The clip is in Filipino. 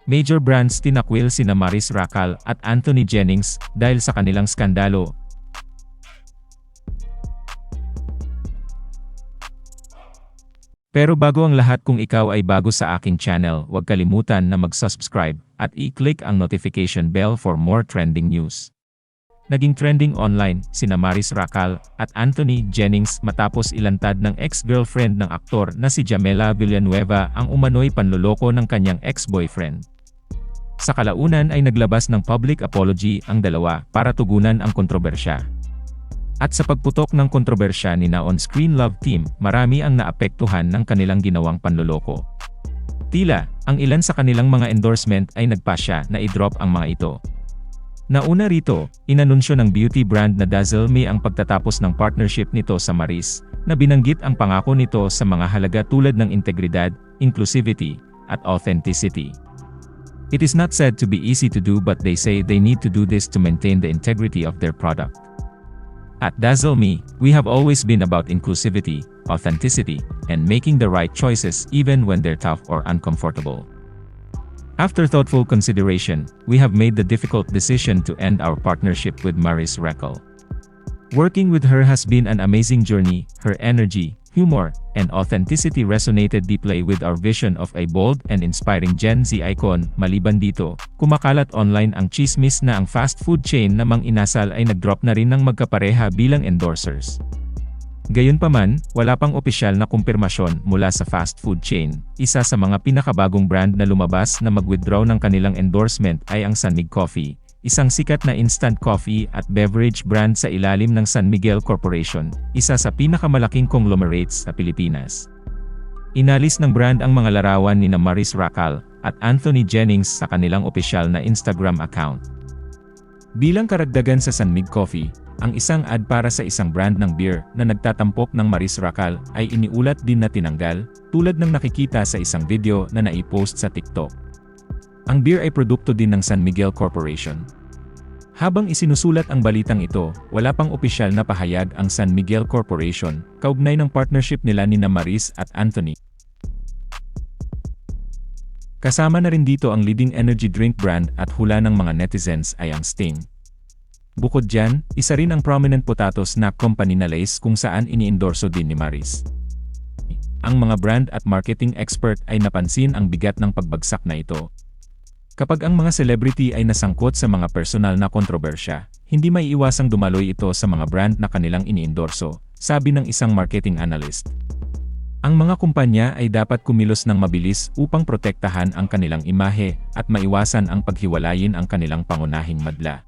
Major brands tinakwil sina Maris Racal at Anthony Jennings dahil sa kanilang skandalo. Pero bago ang lahat, kung ikaw ay bago sa aking channel, huwag kalimutan na mag-subscribe at i-click ang notification bell for more trending news. Naging trending online sina Maris Racal at Anthony Jennings matapos ilantad ng ex-girlfriend ng aktor na si Jamela Villanueva ang umano'y panloloko ng kanyang ex-boyfriend. Sa kalaunan ay naglabas ng public apology ang dalawa para tugunan ang kontrobersya. At sa pagputok ng kontrobersya ni na on-screen love team, marami ang naapektuhan ng kanilang ginawang panloloko. Tila, ang ilan sa kanilang mga endorsement ay nagpasya na i-drop ang mga ito. Nauna rito, inanunsyo ng beauty brand na Dazzle Me ang pagtatapos ng partnership nito sa Maris, na binanggit ang pangako nito sa mga halaga tulad ng integridad, inclusivity, at authenticity. It is not said to be easy to do, but they say they need to do this to maintain the integrity of their product. At Dazzle Me, we have always been about inclusivity, authenticity, and making the right choices even when they're tough or uncomfortable. After thoughtful consideration, we have made the difficult decision to end our partnership with Maris Racal. Working with her has been an amazing journey. Her energy, humor, and authenticity resonated deeply with our vision of a bold and inspiring Gen Z icon. Maliban dito, kumakalat online ang chismis na ang fast food chain na Mang Inasal ay nag-drop na rin ng magkapareha bilang endorsers. Gayunpaman, wala pang opisyal na kumpirmasyon mula sa fast food chain. Isa sa mga pinakabagong brand na lumabas na mag-withdraw ng kanilang endorsement ay ang San Mig Coffee, isang sikat na instant coffee at beverage brand sa ilalim ng San Miguel Corporation, isa sa pinakamalaking conglomerates sa Pilipinas. Inalis ng brand ang mga larawan ni na Maris Racal at Anthony Jennings sa kanilang opisyal na Instagram account. Bilang karagdagan sa San Mig Coffee, ang isang ad para sa isang brand ng beer na nagtatampok ng Maris Racal ay iniulat din na tinanggal, tulad ng nakikita sa isang video na naipost sa TikTok. Ang beer ay produkto din ng San Miguel Corporation. Habang isinusulat ang balitang ito, wala pang opisyal na pahayag ang San Miguel Corporation, kaugnay ng partnership nila ni na Maris at Anthony. Kasama na rin dito ang leading energy drink brand at hula ng mga netizens ay ang Sting. Bukod dyan, isa rin ang prominent potato snack company na Lay's kung saan iniendorso din ni Maris. Ang mga brand at marketing expert ay napansin ang bigat ng pagbagsak na ito. Kapag ang mga celebrity ay nasangkot sa mga personal na kontrobersya, hindi maiiwasang dumaloy ito sa mga brand na kanilang iniendorso, sabi ng isang marketing analyst. Ang mga kumpanya ay dapat kumilos ng mabilis upang protektahan ang kanilang imahe at maiwasan ang paghiwalayin ang kanilang pangunahing madla.